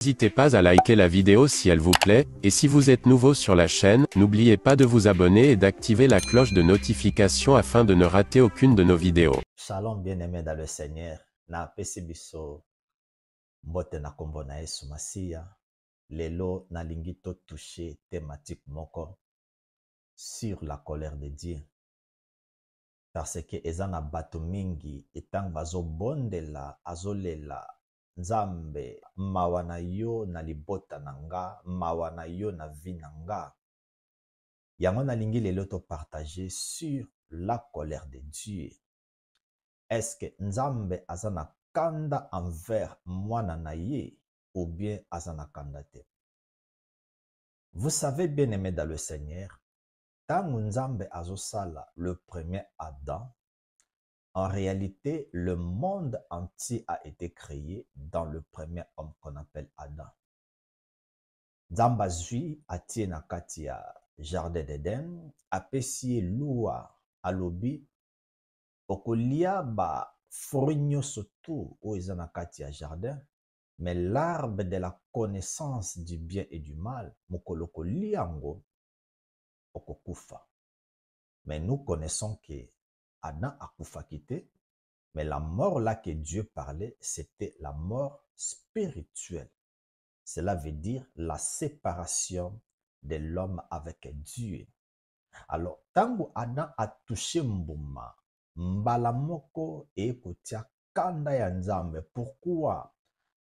N'hésitez pas à liker la vidéo si elle vous plaît, et si vous êtes nouveau sur la chaîne, n'oubliez pas de vous abonner et d'activer la cloche de notification afin de ne rater aucune de nos vidéos. Shalom bien-aimé dans le Seigneur. Na pesi biso mbote na kombo na Yesu Masiya. Lelo na lingi to toucher thématique moko sur la colère de Dieu. Parce que ezana bato mingi etang bazo bondela azolela Nzambe mawa na yo na libota na nga, mawa na yo na vie na nga. Yango na lingi lelo to partager sur la colère de Dieu. Est-ce que Nzambe azana kanda envers mwana na ye ou bien azana kanda te? Vous savez bien aimé dans le Seigneur, tangu Nzambe azosala le premier Adam, en réalité le monde entier a été créé dans le premier homme qu'on appelle Adam. Nzambe azwi atie na kati ya jardin d'Eden, apesi lua alobi okolia ba fruit nyonso tu oyo eza na kati ya jardin, mais l'arbre de la connaissance du bien et du mal, mokolo kolia yango okokufa. Mais nous connaissons que Adam akufaki te, mais la mort là que Dieu parlait, c'était la mort spirituelle. Cela veut dire la séparation de l'homme avec Dieu. Alors, tango Adam a touché mbuma, mbala moko ekotia kanda ya Nzambe. Pourquoi?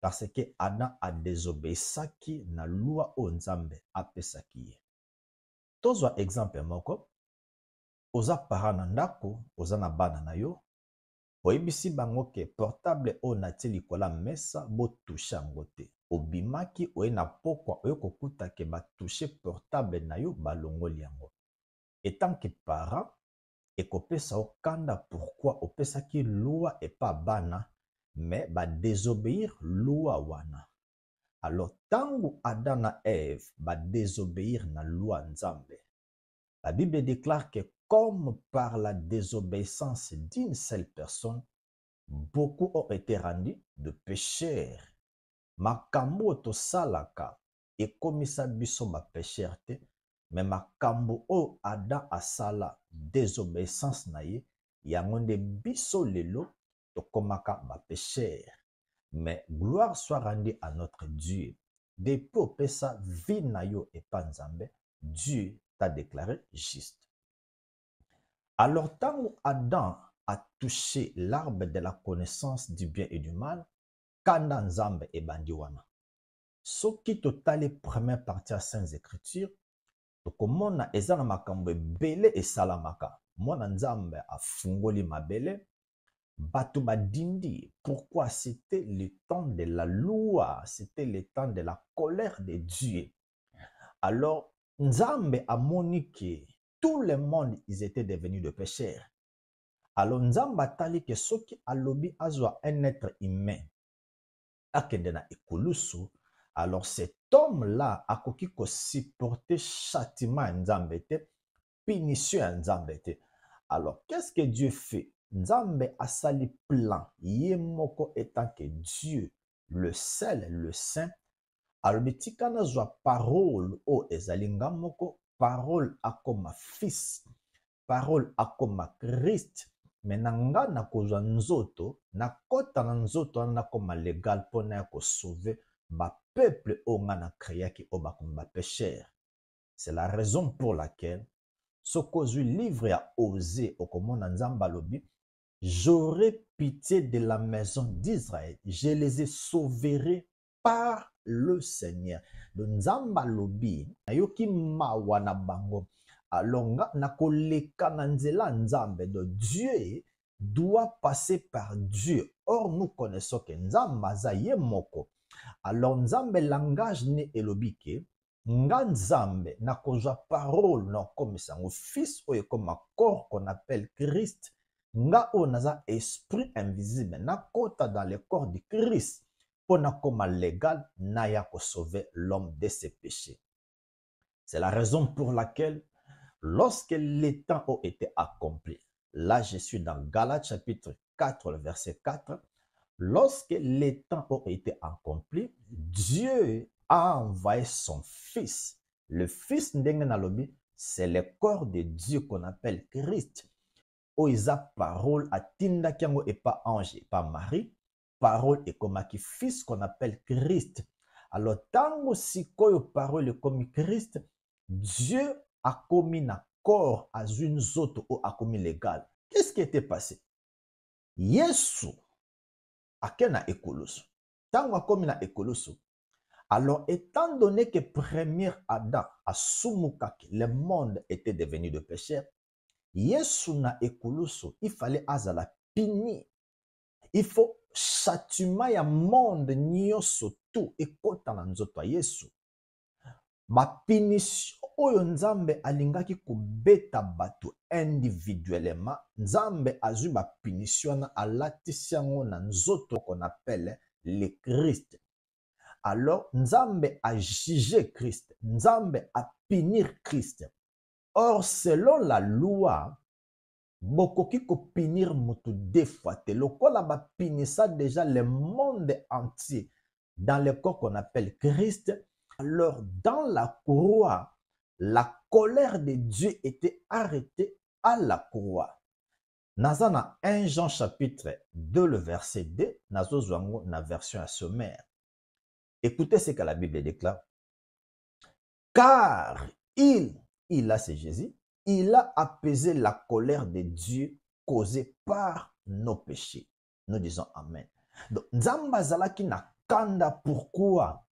Parce que Adam a désobéissaki na loi o Nzambe apesaki ye. Tozwa exemple moko, oza para na ndako, oza na bana na yo, oyebisi bango ke portable o natie likola mesa bo touche yango te. Obimaki oye na pokwa oye kokuta ke ba touche portable na yo balongoli yango. Et tant que parent, ekopesa okanda pourquoi opesaki loi et pas bana, mais ba désobéir loi wana. Alors tangu Adam na Ève ba désobéir na loi Nzambe, la Bible déclare que comme par la désobéissance d'une seule personne, beaucoup ont été rendus de pécheurs. Makambo to salaka ekomisa biso ba pécheur te, mais makambo o Adam asala désobéissance na ye, yango nde biso lelo tokomaka ba pécheur. Mais gloire soit rendue à notre Dieu. Depuis opesa vie na yo epa Nzambe, Dieu t'a déclaré juste. Alors tant Adam a touché l'arbre de la connaissance du bien et du mal, kanda Nzambe ebandi wana. Soki totali première partie à Saintes Écritures, tokomona eza na makambo ebele esalamaka. Mwana Nzambe afungoli mabele, bato badindi. Pourquoi? C'était le temps de la loi, c'était le temps de la colère de Dieu. Alors, Nzambe a moni que tout le monde, ils étaient devenus de pécheurs. Alors, Nzambe a tali que soki alobi azwa un être humain, akende na ekulusu, alors cet homme-là a koki ko supporter châtiment ya Nzambe te, punition ya Nzambe te. Alors, qu'est-ce que Dieu fait? Nzambe a sali plan, ye moko étant que Dieu, le seul, le saint, alobi tika nazwa parole o ezali nga moko, parole akoma fils, parole akoma Christ, mais nanga na kozwa nzoto, na kota na nzoto na koma légal pona ya ko sauver ba peuple o nga na créaki o bakoma ba pécheur. C'est la raison pour laquelle ce qu'ozui livre a osé au komona Nzamba lobi, j'aurai pitié de la maison d'Israël, je les ai sauverés par le Seigneur. Donc Nzamba lobi ayoki mawa na bango. Alors na koleka na nzela Nzambe, de Dieu doit passer par Dieu. Or nous connaissons que Nzamba za ye moko. Alors Nzambe langage ne elobi ke nga Nzambe na kozwa parole na komisa ngo fils oyo comme corps qu'on appelle Christ, nga o naza esprit invisible na kota dans le corps de Christ pour na koma légal na ya ko sauver l'homme de ses péchés. C'est la raison pour laquelle lorsque les temps ont été accomplis, là je suis dans Galates chapitre 4 le verset 4, lorsque les temps ont été accomplis, Dieu a envoyé son fils. Le fils ndenge nalobi, c'est le corps de Dieu qu'on appelle Christ. Oisa parole atinda kiango et pas ange et pas Marie. Parole et comme qui fils qu'on appelle Christ. Alors tango sikoyo parole comme Christ, Dieu a commis un corps à une autre ou a commis légal. Qu'est-ce qui était passé? Yesu akena ekoloso. Tango a commis na ekoloso. Alors, étant donné que premier Adam a soumukaki, le monde était devenu de pécheur, Yesu na ekulusu, il fallait azala pini. Il faut châtiment ya monde nyonso tout ekota na nzoto ya Yesu. Ba punition oyo Nzambe alingaki kubeta bato individuellement, Nzambe azui ba punition na alatisi yango na nzoto qu'on appelle le Christ. Alors, Nzambe a jugé Christ, Nzambe a punir Christ. Or, selon la loi, bokoki ko punir mutu deux fois. Te lokola ba punissa déjà le monde entier dans le corps qu'on appelle Christ. Alors, dans la croix, la colère de Dieu était arrêtée à la croix. Nazana 1 Jean chapitre 2, le verset 2, nazo zwango na version à sommaire. Écoutez ce que la Bible déclare. Car il a, c'est Jésus, il a apaisé la colère de Dieu causée par nos péchés. Nous disons Amen. Donc, Nzamba zalaki na kanda pourquoi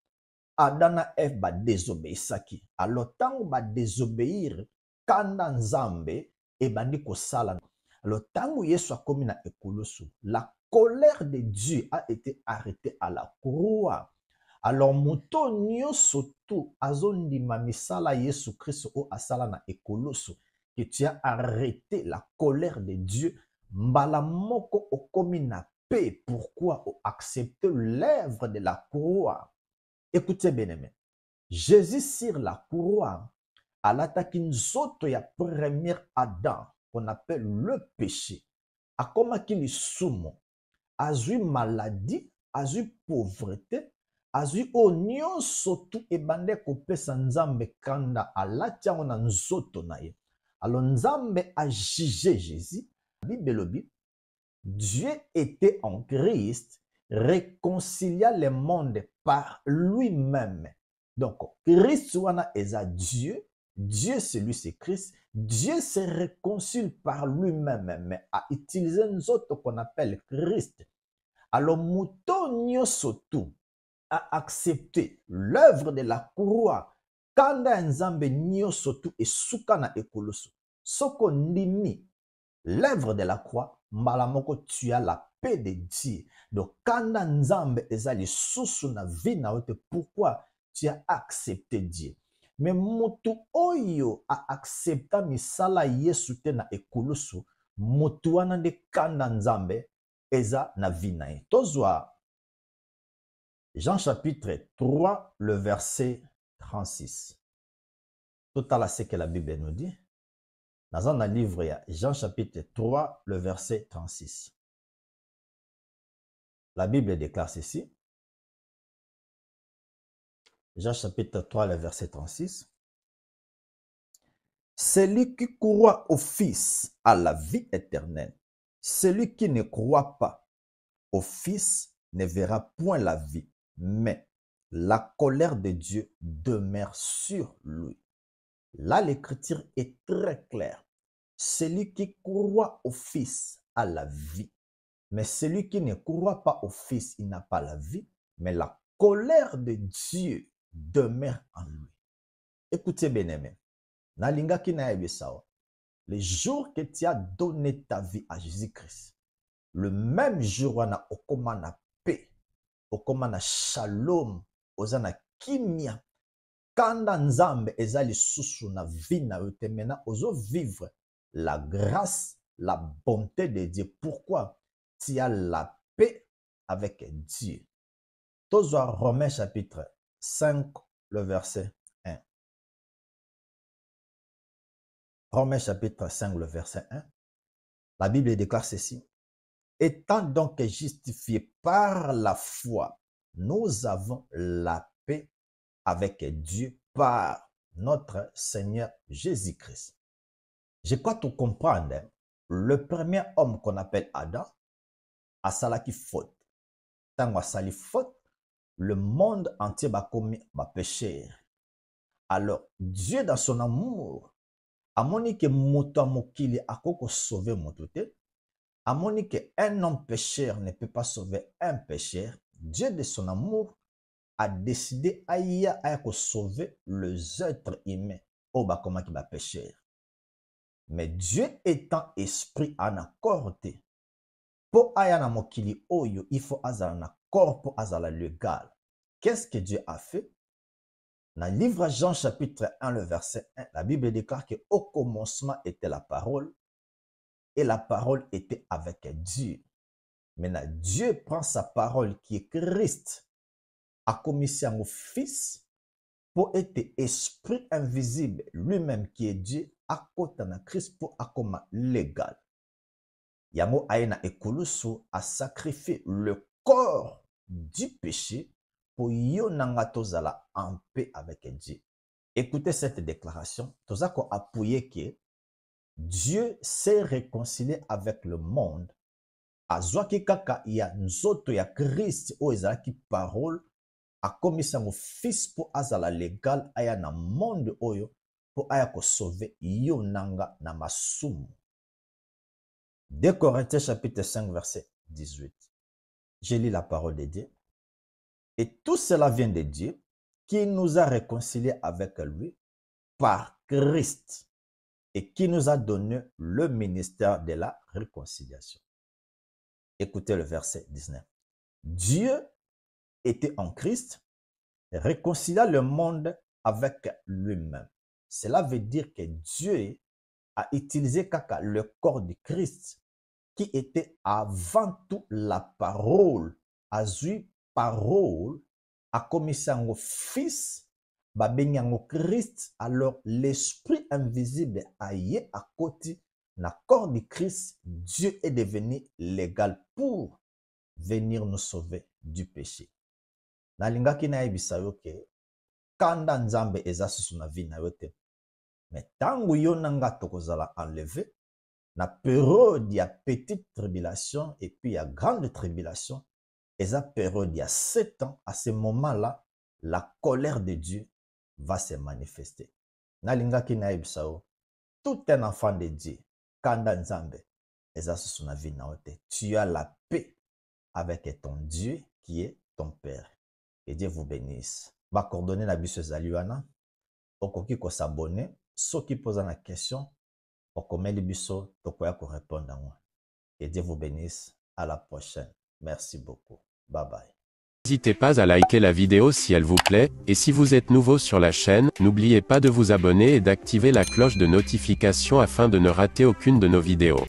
Adana Eve ba désobéissaki. Alors, tant ba désobéir, kanda Nzambe e bandi kosala. Alors, tant Yesu a commis na ekoloso, la colère de Dieu a été arrêtée à la croix. Alors, moto nyonso tu azondima misala Yesu Christ o asala na ekoloso, que tu as arrêté la colère de Dieu, mbala moko okomi na paix. Pourquoi o accepter l'œuvre de la croix? Écoutez bien aimé, Jésus sur la croix, alataki nzoto ya premier Adam, qu'on appelle le péché, akomaki lisumu, azui maladie, azui pauvreté, azui o nyonso tu ebande kopesa Nzambe kanda alati yango na nzoto na ye. Alors Nzambe a jugé Jésus. La Bible lobi, Dieu était en Christ, réconcilia le monde par lui-même. Donc Christ wana eza Dieu, Dieu c'est lui, c'est Christ. Dieu se réconcilie par lui-même, mais a utilisé nzoto qu'on appelle Christ. Alors muto nyonso tu a accepté l'œuvre de la croix. Kanda Nzambe nyonso tu esuka na ekoloso. Soko ndimi l'œuvre de la croix, malamoko tu as la paix de Dieu. Donc kanda Nzambe ezali susu na vie na ote, pourquoi tu as accepté Dieu. Mais mutu oyo a accepta misala Yesu te na ekoloso, mutu wana nde kanda Nzambe eza na vie na ye. Tozwa Jean chapitre 3, le verset 36. Total à ce que la Bible nous dit. Dans un livre, il y a Jean chapitre 3, le verset 36. La Bible déclare ceci. Jean chapitre 3, le verset 36. Celui qui croit au Fils a la vie éternelle. Celui qui ne croit pas au Fils ne verra point la vie, mais la colère de Dieu demeure sur lui. Là, l'écriture est très claire. Celui qui croit au Fils a la vie. Mais celui qui ne croit pas au Fils, il n'a pas la vie. Mais la colère de Dieu demeure en lui. Écoutez bien aimé. Nalingaki na yebisawa. Le jour que tu as donné ta vie à Jésus-Christ, le même jour où on a okomana paix, okomana shalom, ozana kimia, kanda Nzambe ezali susu na vie na yote, maintenant ozo vivre la grâce, la bonté de Dieu. Pourquoi? Tu as la paix avec Dieu. Tozwa Romains chapitre 5, le verset 1. Romains chapitre 5, le verset 1. La Bible déclare ceci. Étant donc justifié par la foi, nous avons la paix avec Dieu par notre Seigneur Jésus-Christ. Je crois tout comprendre. Le premier homme qu'on appelle Adam a salaki faute. Tant a sali faute, le monde entier va commis péché. Alors, Dieu dans son amour, a moni que moto mokili a koko sauver motote, a moni que un homme pécheur ne peut pas sauver un pécheur. Dieu de son amour a décidé à sauver les êtres humains au bas comment qui va pécher. Mais Dieu étant esprit en accord, pour ayana mokili oyo, il faut azala na corps pour azala légal. Qu'est-ce que Dieu a fait? Dans le livre Jean chapitre 1, le verset 1, la Bible déclare qu'au commencement était la parole et la parole était avec Dieu. Maintenant, Dieu prend sa parole qui est Christ, a commis au Fils pour être esprit invisible, lui-même qui est Dieu, à côté de Christ pour accomma légal. Yango aina ekulusu a sacrifié le corps du péché pour yonanga tozala en paix avec Dieu. Écoutez cette déclaration, tozako appuyer que Dieu s'est réconcilié avec le monde. Azwaki kaka ya nzoto ya Christ o ezalaki parole a komisa ngo fils pour azala légal aya na monde oyo pour aya ko sauver yo nanga na masumu. 2 Corinthiens chapitre 5 verset 18. Je lis la parole de Dieu. Et tout cela vient de Dieu qui nous a réconciliés avec lui par Christ et qui nous a donné le ministère de la réconciliation. Écoutez le verset 19. Dieu était en Christ, réconcilia le monde avec lui-même. Cela veut dire que Dieu a utilisé le corps de Christ qui était avant tout la parole. A eu parole, a commis son fils, babenyango Christ, alors l'esprit invisible a yé à côté na corps de Christ, Dieu est devenu légal pour venir nous sauver du péché. Nalingaki na yebisa yo ke kanda nzambe eza susu na vie na yo te. Mais tangu yo nanga tokozala enlevé na période ya petite tribulation et puis ya grande tribulation, eza période ya 7 ans, à ce moment-là, la colère de Dieu va se manifester. Nalingaki na yebisa yo, tout un enfant de Dieu, kanda nzambe eza susu na vie na yo te. Tu as la paix avec ton Dieu qui est ton Père. Que Dieu vous bénisse. Va coordonner la biso zaliwana. Okoki ko s'abonner. Ceux qui posent la question, okomeli biso tokoya ko répondre à moi. Que Dieu vous bénisse. À la prochaine. Merci beaucoup. Bye bye. N'hésitez pas à liker la vidéo si elle vous plaît, et si vous êtes nouveau sur la chaîne, n'oubliez pas de vous abonner et d'activer la cloche de notification afin de ne rater aucune de nos vidéos.